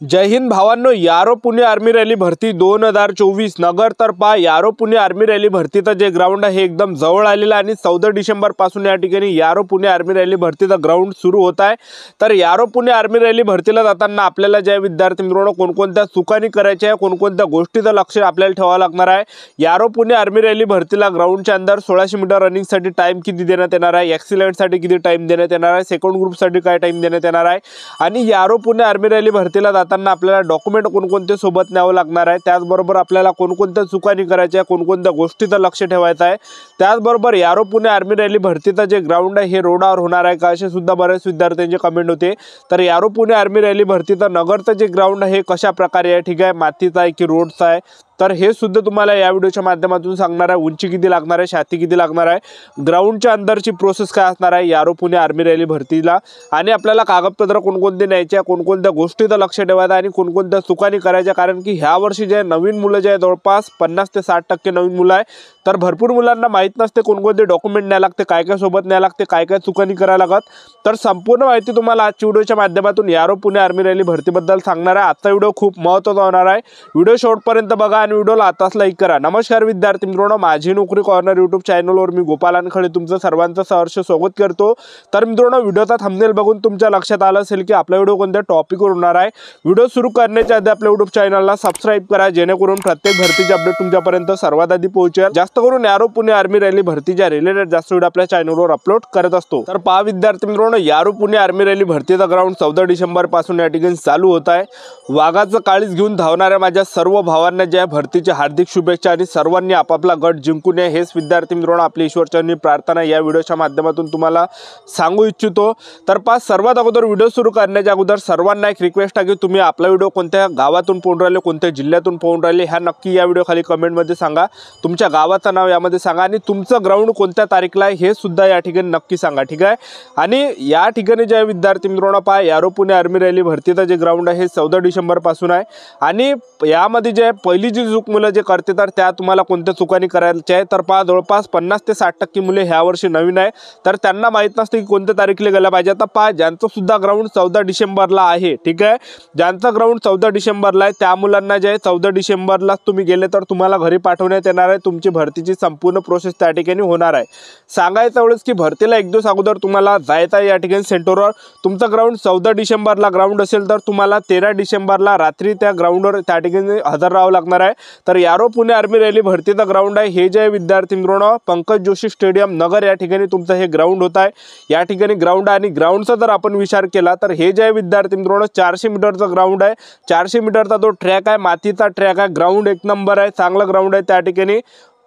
जय हिंद भावांनो, यारो Pune army rally भरती 2024 नगर तर्फा यारो पुणे आर्मी रॅली भरतीचं जे ग्राउंड आहे एकदम जवळ आलेलं आणि 14 डिसेंबर पासून या ठिकाणी यारो पुणे आर्मी रॅली भरतीचं ग्राउंड सुरू होत आहे। तर यारो पुणे आर्मी रॅली भरतीला जाताना आपल्याला ज्या विद्यार्थी मित्रांनो कोणकोणत्या चुकांनी करायच्या आहे, कोणकोणत्या गोष्टीचं लक्ष आपल्याला ठेवावं लागणार आहे। यारो पुणे आर्मी रॅली भरतीला ग्राउंडच्या अंदर 1600 मीटर रनिंग साठी टाइम किती देण्यात येणार आहे, एक्सिलेंट साठी किती टाइम देण्यात येणार आहे, सेकंड ग्रुप साठी काय टाइम देण्यात येणार आहे आणि यारो पुणे आर्मी रॅली भरतीला आपल्याला डॉक्युमेंट कोणकोणते सोबत न्यावं लागणार आहे, त्याचबरोबर आपल्याला कोणकोणत्या चुकांनी करायच्या, कोणकोणत्या गोष्टीचं लक्ष ठेवायचं आहे। त्याचबरोबर यारो पुणे आर्मी रॅली भरतीचं जे ग्राउंड आहे हे रोडावर होणार आहे का, असे सुद्धा बरेच विद्यार्थ्यांचे कमेंट होते। तर यारो पुणे आर्मी रॅली भरतीचं नगरचं जे ग्राउंड आहे कशा प्रकारे आहे, ठीक आहे, मातीचा आहे की रोडचा आहे, तर हे सुद्धा तुम्हाला या व्हिडिओच्या माध्यमातून सांगणार आहे। उंची किती लागणार आहे, छाती किती लागणार आहे, ग्राउंडच्या अंदरची प्रोसेस काय असणार आहे यारो पुणे आर्मी रॅली भरतीला, आणि आपल्याला कागदपत्र कोणकोणते न्यायचे, कोणकोणत्या गोष्टीचं लक्ष ठेवायचं आणि कोणकोणत्या चुकांनी करायच्या। कारण की ह्या वर्षी जे नवीन मुलं जे आहे जवळपास 50 ते 60% नवीन मुलं आहे, तर भरपूर मुलांना माहित नसते कोणकोणते डॉक्युमेंट न्यायला लागते, काय काय सोबत न्यायला लागते, काय काय चुकांनी करायला लागत। तर संपूर्ण माहिती तुम्हाला आजच्या व्हिडिओच्या माध्यमातून यारो पुणे आर्मी रॅली भरतीबद्दल सांगणार आहे। आजचा व्हिडिओ खूप महत्त्वाचा होणार आहे, व्हिडिओ शेवटपर्यंत बघा आणि व्हिडिओला आताच लाईक करा। नमस्कार विद्यार्थी मित्रांनो, माझी नोकरी कॉर्नर यूट्यूब चॅनलवर मी गोपाल अनखळे तुमचं सर्वांचं सहर्ष स्वागत करतो। तर मित्रांनो, व्हिडिओचा थंबनेल बघून तुमच्या लक्षात आलं असेल की आपला व्हिडिओ कोणत्या टॉपिकवर होणार आहे। व्हिडिओ सुरू करण्याच्या आधी आपल्या यूट्यूब चॅनलला सबस्क्राइब करा, जेणेकरून प्रत्येक भरतीचे अपडेट तुमच्यापर्यंत सर्वात आधी पोहोचेल। जास्त करून यारो पुणे आर्मी रॅली भरतीच्या रिलेटेड जास्त व्हिडिओ आपल्या चॅनलवर अपलोड करत असतो। तर पहा विद्यार्थी मित्रांनो, यारो पुणे आर्मी रॅली भरतीचा ग्राउंड 14 डिसेंबर पासून या ठिकाणी चालू होत आहे। वाघाचं काळीज घेऊन धावणाऱ्या माझ्या सर्व भावांना ज्या भरतीच्या हार्दिक शुभेच्छा आणि सर्वांनी आपापला गट जिंकून या हेच विद्यार्थी मित्रांनो आपली ईश्वरचरणी प्रार्थना या व्हिडिओच्या माध्यमातून तुम्हाला सांगू इच्छितो। तर पहा, सर्वात अगोदर व्हिडिओ सुरू करण्याच्या अगोदर सर्वांना एक रिक्वेस्ट आहे की तुम्ही आपला व्हिडिओ कोणत्या गावातून पाहून राहिले, कोणत्या जिल्ह्यातून पाहून राहिले, ह्या नक्की या व्हिडिओ खाली कमेंटमध्ये सांगा। तुमच्या गावाचं नाव यामध्ये सांगा आणि तुमचं ग्राउंड कोणत्या तारीखला आहे हे सुद्धा या ठिकाणी नक्की सांगा, ठीक आहे। आणि या ठिकाणी जे विद्यार्थी मित्रांनो पहा, यारो पुणे आर्मी रॅली भरतीचं जे ग्राउंड आहे हे 14 डिसेंबर पासून आहे आणि यामध्ये जे पहिली जी चूक मुलं जे करते तर त्या तुम्हाला कोणत्या चुकांनी करायच्या आहे। तर पहा, जवळपास 50 ते 60% मुले ह्या वर्षी नवीन आहे, तर त्यांना माहित नसते की कोणत्या तारीखला गेला पाहिजे। आता पहा, ज्यांचं सुद्धा ग्राउंड 14 डिसेंबरला आहे, ठीक आहे, ज्यांचं ग्राउंड 14 डिसेंबरला आहे त्या मुलांना जे 14 डिसेंबरला तुम्ही गेले तर तुम्हाला घरी पाठवण्यात येणार आहे, तुमची भरतीची संपूर्ण प्रोसेस त्या ठिकाणी होणार आहे। सांगायचं एवढंच की भरतीला एक दिवस अगोदर तुम्हाला जायचं आहे या ठिकाणी सेंटरवर। तुमचं ग्राउंड 14 डिसेंबरला ग्राउंड असेल तर तुम्हाला 13 डिसेंबरला रात्री त्या ग्राउंडवर त्या ठिकाणी हजर राहावं लागणार आहे। तर यारो पुणे आर्मी रॅली भरतीचं ग्राउंड आहे हे जे विद्यार्थी मित्रांनो पंकज जोशी स्टेडियम नगर या ठिकाणी तुमचं हे ग्राउंड होत आहे। या ठिकाणी ग्राउंड आणि ग्राउंडचा जर आपण विचार केला तर हे जे विद्यार्थी मित्रांनो 400 मीटरचा ग्राउंड आहे। 400 मीटरचा तो ट्रॅक आहे, मातीचा ट्रॅक आहे, ग्राउंड एक नंबर आहे, चांगलं ग्राउंड आहे। त्या ठिकाणी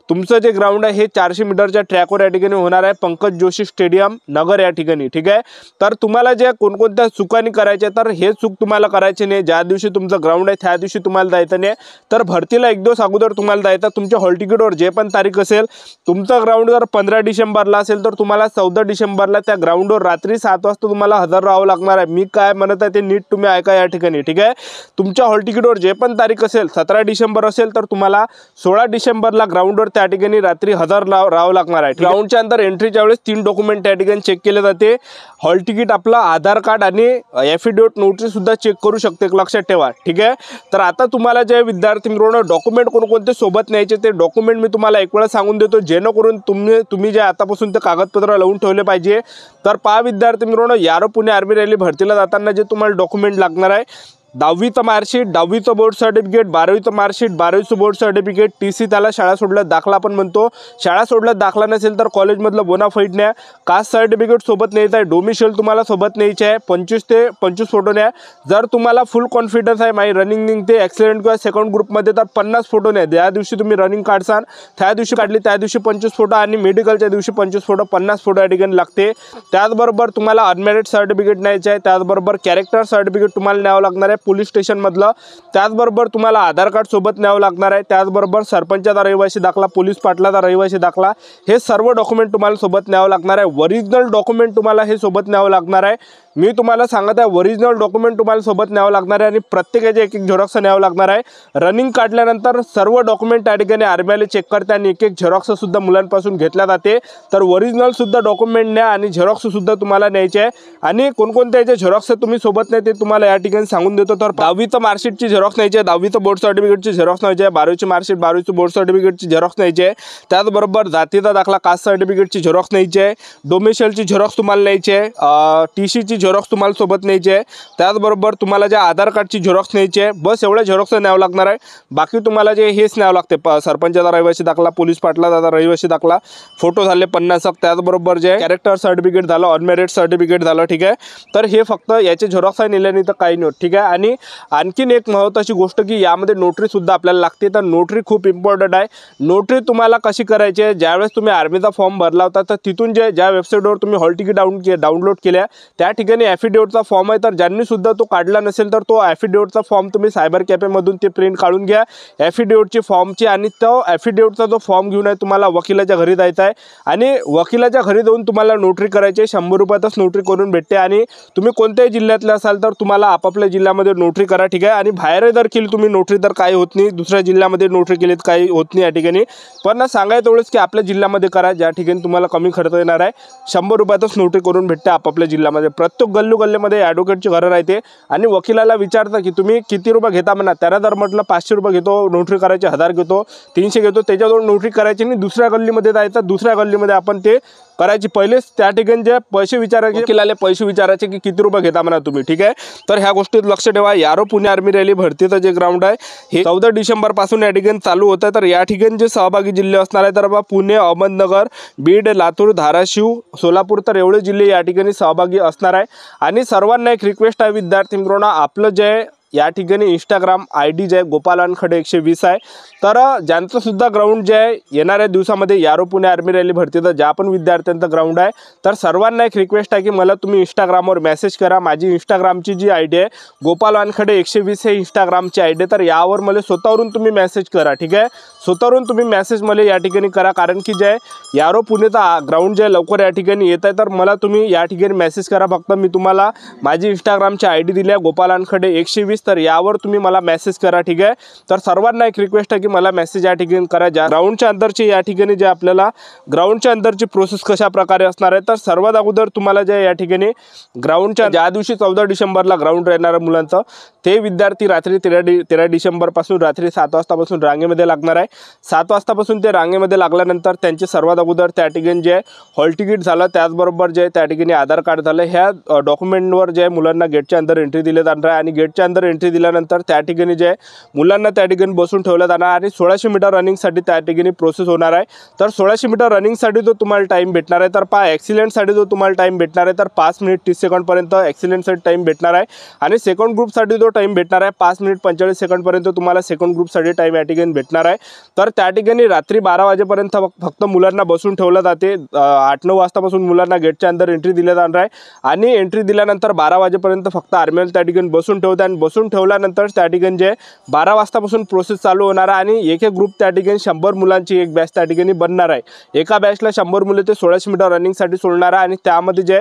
तुमचं जे ग्राउंड आहे हे 400 मीटरच्या ट्रॅकवर या ठिकाणी होणार आहे, पंकज जोशी स्टेडियम नगर या ठिकाणी, ठीक आहे। तर तुम्हाला जे कोणकोणत्या चुकांनी करायचे तर हे चूक तुम्हाला करायचे नाही। ज्या दिवशी तुमचं ग्राउंड आहे त्या दिवशी तुम्हाला जायचं नाही, तर भरतीला एक दिवस अगोदर तुम्हाला जायचं। तुमच्या हॉल तिकीटवर जे पण तारीख असेल, तुमचं ग्राउंड जर 15 डिसेंबरला असेल तर तुम्हाला 14 डिसेंबरला त्या ग्राउंडवर रात्री 7 वाजता तुम्हाला हजर राहावं लागणार आहे। मी काय म्हणत आहे ते नीट तुम्ही ऐका या ठिकाणी, ठीक आहे। तुमच्या हॉल तिकीटवर जे पण तारीख असेल, 17 डिसेंबर असेल तर तुम्हाला 16 डिसेंबरला ग्राउंडवर त्या ठिकाणी रात्री हजर राहावं लागणार आहे। ग्राउंडच्या अंदर एंट्रीच्या वेळेस 3 डॉक्युमेंट त्या ठिकाणी चेक केले जाते, हॉल तिकीट, आपला आधार कार्ड आणि एफिडेविट नोटरी सुद्धा चेक करू शकते, लक्षात ठेवा, ठीक आहे। तर आता तुम्हाला जे विद्यार्थी मित्रांनो डॉक्युमेंट कोणकोणते सोबत न्यायचे ते डॉक्युमेंट मी तुम्हाला एक वेळा सांगून देतो, जेणेकरून तुम्ही जे आतापासून ते कागदपत्र लावून ठेवले पाहिजे। तर पहा विद्यार्थी मित्रांनो, यारो पुणे आर्मी रॅली भरतीला जाताना जे तुम्हाला डॉक्युमेंट लागणार आहे, 10वीचं मार्कशीट, 10वीचं बोर्ड सर्टिफिकेट, 12वीचं मार्कशीट, 12वीचं बोर्ड सर्टिफिकेट, TC, त्याला शाळा सोडल्यात दाखला पण म्हणतो। शाळा सोडल्यात दाखला नसेल तर कॉलेजमधलं बोनाफाईड न्या, कास्ट सर्टिफिकेट सोबत न्यायचं आहे, डोमिशियल तुम्हाला सोबत न्यायचे आहे, 25 ते 25 फोटो न्या। जर तुम्हाला फुल कॉन्फिडन्स आहे माझी रनिंग निघते एक्सिलेंट किंवा सेकंड ग्रुपमध्ये तर 50 फोटो न्या। ज्या दिवशी तुम्ही रनिंग काढसान त्या दिवशी काढली त्या दिवशी 25 फोटो आणि मेडिकलच्या दिवशी 25 फोटो, 50 फोटो या ठिकाणी लागते। त्याचबरोबर तुम्हाला अनमॅरिड सर्टिफिकेट न्यायचे आहे, त्याचबरोबर कॅरेक्टर सर्टिफिकेट तुम्हाला न्यावं लागणार आहे पोलीस स्टेशन मधलं, त्याचबरोबर तुम्हाला आधार कार्ड सोबत न्यावं लागणार आहे, त्याचबरोबर सरपंचाचा रहिवासी दाखला, पोलीस पाटलाचा रहिवासी दाखला, हे सर्व डॉक्युमेंट तुम्हाला सोबत न्यावं लागणार आहे। ओरिजिनल डॉक्युमेंट तुम्हाला हे सोबत न्यावं लागणार आहे। मी तुम्हाला सांगत आहे ओरिजिनल डॉक्युमेंट तुम्हाला सोबत न्यावं लागणार आहे आणि प्रत्येकाचे एक झेरॉक्स न्यावं लागणार आहे। रनिंग काढल्यानंतर सर्व डॉक्युमेंट त्या ठिकाणी आर्मीवाले चेक करते आणि एक झेरॉक्स सुद्धा मुलांपासून घेतल्या जाते। तर ओरिजिनल सुद्धा डॉक्युमेंट न्या आणि झेरॉक्स सुद्धा तुम्हाला न्यायचे आहे। आणि कोणकोणत्या याचे झेरॉक्स तुम्ही सोबत नाही ते तुम्हाला या ठिकाणी सांगून देतो। तर 10वीचं मार्कशीटची झेरॉक्स न्यायची आहे, 10वीचं बोर्ड सर्टिफिकेटची झेरॉक्स न्यायची आहे, 12वीची मार्कशीट 12वीचं बोर्ड सर्टिफिकेटची झेरॉक्स न्यायची आहे, त्याचबरोबर जातीचा दाखला कास्ट सर्टिफिकेटची झेरॉक्स न्यायची आहे, डोमिसाइलची झेरॉक्स तुम्हाला न्यायची आहे, टीसीची झेरॉक्स तुम्हाला सोबत न्यायची आहे, त्याचबरोबर तुम्हाला जे आधार कार्डची झेरॉक्स न्यायची आहे। बस एवढ्या झेरॉक्स न्यावं लागणार आहे। बाकी तुम्हाला जे हेच न्यावं लागते, सरपंचाचा रहिवासी दाखला, पोलीस पाटलाचा रहिवासी दाखला, फोटो झाले 50, त्याचबरोबर जे कॅरेक्टर सर्टिफिकेट झालं, अनमेरिट सर्टिफिकेट झालं, ठीक आहे। तर हे फक्त याचे झेरॉक्स नेल्याने तर काही नाही, ठीक आहे। आणि आणखीन एक महत्त्वाची गोष्ट की यामध्ये नोटरी सुद्धा आपल्याला लागते। तर नोटरी खूप इम्पॉर्टंट आहे। नोटरी तुम्हाला कशी करायची आहे, ज्यावेळेस तुम्ही आर्मीचा फॉर्म भरला होता तर तिथून ज्या वेबसाईटवर तुम्ही हॉल तिकीट डाउनलोड केल्या त्या ठिकाणी ॲफिडेविटचा फॉर्म आहे। तर ज्यांनी सुद्धा तो काढला नसेल तर तो ॲफिडेविटचा फॉर्म तुम्ही सायबर कॅफेमधून ते प्रिंट काढून घ्या ॲफिडेविटची फॉर्मची, आणि तो ॲफिडेविटचा जो फॉर्म घेऊन आहे तुम्हाला वकिलाच्या घरी जायचं आहे आणि वकिलाच्या घरी जाऊन तुम्हाला नोटरी करायची आहे। 100 रुपयातच नोटरी करून भेटते आणि तुम्ही कोणत्याही जिल्ह्यातले असाल तर तुम्हाला आपापल्या जिल्ह्यामध्ये नोटरी करा, ठीक आहे। आणि बाहेर जर केली तुम्ही नोटरी तर काही होत नाही, दुसऱ्या जिल्ह्यामध्ये नोटरी केली तर काही होत नाही या ठिकाणी। पण सांगायचं एवढंच की आपल्या जिल्ह्यामध्ये करा, ज्या ठिकाणी तुम्हाला कमी खर्च येणार आहे। 100 रुपयातच नोटरी करून भेटते आपापल्या जिल्ह्यामध्ये। प्रत्येक गल्लोगल्लीमध्ये ॲडव्होकेटची घरं राहते आणि वकिलाला विचारता की तुम्ही किती रुपये घेता म्हणा, त्याला जर म्हटलं 500 रुपये घेतो नोटरी करायची, 1000 घेतो, 300 घेतो, त्याच्याजवळ नोटरी करायची आणि दुसऱ्या गल्लीमध्ये जायचं, दुसऱ्या गल्लीमध्ये आपण ते करायची। पहिलेच त्या ठिकाणी जे पैसे विचारायचे, वकिलाला पैसे विचारायचे की किती रुपये घेता म्हणा तुम्ही, ठीक आहे। तर ह्या गोष्टीत लक्ष ठेवा। यारो पुणे आर्मी रॅली भरतीचं जे ग्राउंड आहे हे 14 डिसेंबर पासून या ठिकाणी चालू होतं आहे। तर या ठिकाणी जे सहभागी जिल्हे असणार आहे तर पुणे, अहमदनगर, बीड, लातूर, धाराशिव, सोलापूर, तर एवढे जिल्हे या ठिकाणी सहभागी असणार आहे। आणि सर्वांना एक रिक्वेस्ट आहे विद्यार्थी मित्रांनो, आपलं जे या ठिकाणी इंस्टाग्राम ID जे आहे गोपाल वानखडे 120 आहे। तर ज्यांचं सुद्धा ग्राउंड जे आहे येणाऱ्या दिवसामध्ये यारो पुणे आर्मी रॅली भरतीचं ज्या पण विद्यार्थ्यांचं ग्राउंड आहे तर सर्वांना एक रिक्वेस्ट आहे की मला तुम्ही इंस्टाग्रामवर मेसेज करा। माझी इंस्टाग्रामची जी ID आहे गोपाल वानखडे 120 हे इंस्टाग्रामची ID, तर यावर मला स्वतःवरून तुम्ही मेसेज करा, ठीक आहे। स्वतःवरून तुम्ही मेसेज मला या ठिकाणी करा, कारण की जे यारो पुणेचा ग्राउंड जे लवकर या ठिकाणी येत आहे तर मला तुम्ही या ठिकाणी मेसेज करा। फक्त मी तुम्हाला माझी इंस्टाग्रामची ID दिली आहे गोपाल वानखडे 120, तर यावर तुम्ही मला मेसेज करा, ठीक आहे। तर सर्वांना एक रिक्वेस्ट आहे की मला मेसेज या ठिकाणी करा। ज्या ग्राउंडच्या अंदरची या ठिकाणी जे आपल्याला ग्राउंडच्या अंदरची प्रोसेस कशा प्रकारे असणार आहे, तर सर्वात अगोदर तुम्हाला जे या ठिकाणी ग्राउंडच्या ज्या दिवशी 14 डिसेंबरला ग्राउंड राहणार मुलांचं ते विद्यार्थी रात्री 13 डिसेंबरपासून रात्री 7 वाजतापासून रांगेमध्ये लागणार आहे। 7 वाजतापासून ते रांगेमध्ये लागल्यानंतर त्यांचे सर्वात अगोदर त्या ठिकाणी जे हॉल तिकीट झालं, त्याचबरोबर जे त्या ठिकाणी आधार कार्ड झालं, ह्या डॉक्युमेंटवर जे मुलांना गेटच्या अंदर एंट्री दिली जाणार आहे। आणि गेटच्या अंदर एंट्री दिल्यानंतर त्या ठिकाणी जे मुलांना त्या ठिकाणी बसून ठेवलं जाणार आणि 1600 मीटर रनिंगसाठी त्या ठिकाणी प्रोसेस होणार आहे। तर 1600 मीटर रनिंगसाठी जो तुम्हाला टाईम भेटणार आहे तर ॲक्सिलेंटसाठी जो तुम्हाला टाईम भेटणार आहे तर 5 मिनिट 30 सेकंडपर्यंत ॲक्सिलेंटसाठी टाईम भेटणार आहे। आणि सेकंड ग्रुपसाठी जो टाईम भेटणार आहे 5 मिनिट 45 सेकंडपर्यंत तुम्हाला सेकंड ग्रुपसाठी टाईम या ठिकाणी भेटणार आहे। तर त्या ठिकाणी रात्री 12 वाजेपर्यंत फक्त मुलांना बसून ठेवलं जाते। 8-9 वाजतापासून मुलांना गेटच्या अंदर एंट्री दिली जाणार आहे आणि एंट्री दिल्यानंतर 12 वाजेपर्यंत फक्त आर्मीला त्या ठिकाणी बसून ठेवते आणि बसून ठेवल्यानंतर त्या ठिकाणी जे 12 वाजतापासून प्रोसेस चालू होणार आहे आणि एक ग्रुप त्या ठिकाणी 100 मुलांची एक बॅच त्या ठिकाणी बनणार आहे। एका बॅचला 100 मुले ते 1600 मीटर रनिंगसाठी सोडणार आहे आणि त्यामध्ये जे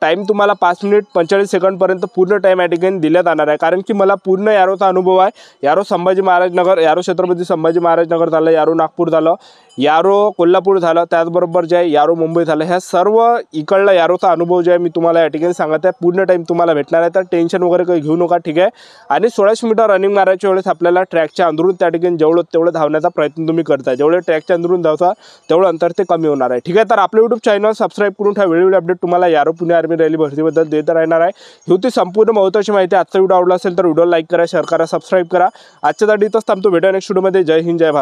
टाईम तुम्हाला 5 मिनिट 45 सेकंडपर्यंत पूर्ण टाईम या ठिकाणी दिला जाणार आहे। कारण की मला पूर्ण यारोचा अनुभव आहे। यारो संभाजी महाराज नगर, यारो छत्रपती संभाजी महाराज नगर झालं, यारो नागपूर झालं, यारो कोल्हापूर झालं, त्याचबरोबर जे यारो मुंबई झालं, ह्या सर्व इकडला यारोचा अनुभव जे आहे मी तुम्हाला या ठिकाणी सांगत आहे। पूर्ण टाईम तुम्हाला भेटणार आहे, तर टेन्शन वगैरे काही घेऊ नका, ठीक आहे। आणि 1600 मीटर रनिंग मारायच्या वेळेस आपल्याला ट्रॅकच्या अंदरून त्या ठिकाणी तेवढं धावण्याचा प्रयत्न तुम्ही करताय। जेवढे ट्रॅकच्या अंदरून धावता तेवढं अंतर ते कमी होणार आहे, ठीक आहे। तर आपलं YouTube चॅनल सबस्क्राईब करून ठेवा, वेळोवेळी अपडेट तुम्हाला यारो पुणे आर्मी रॅली भरतीबद्दल देत राहणार आहे। ही होती संपूर्ण महत्त्वाची माहिती। आजचा व्हिडिओ आवडला असेल तर व्हिडिओ लाईक करा, शेअर करा, सबस्क्राईब करा। आजच्यासाठी इथंच थांबतो, भेटूया नेक्स्ट व्हिडिओमध्ये। जय हिंद, जय भारत।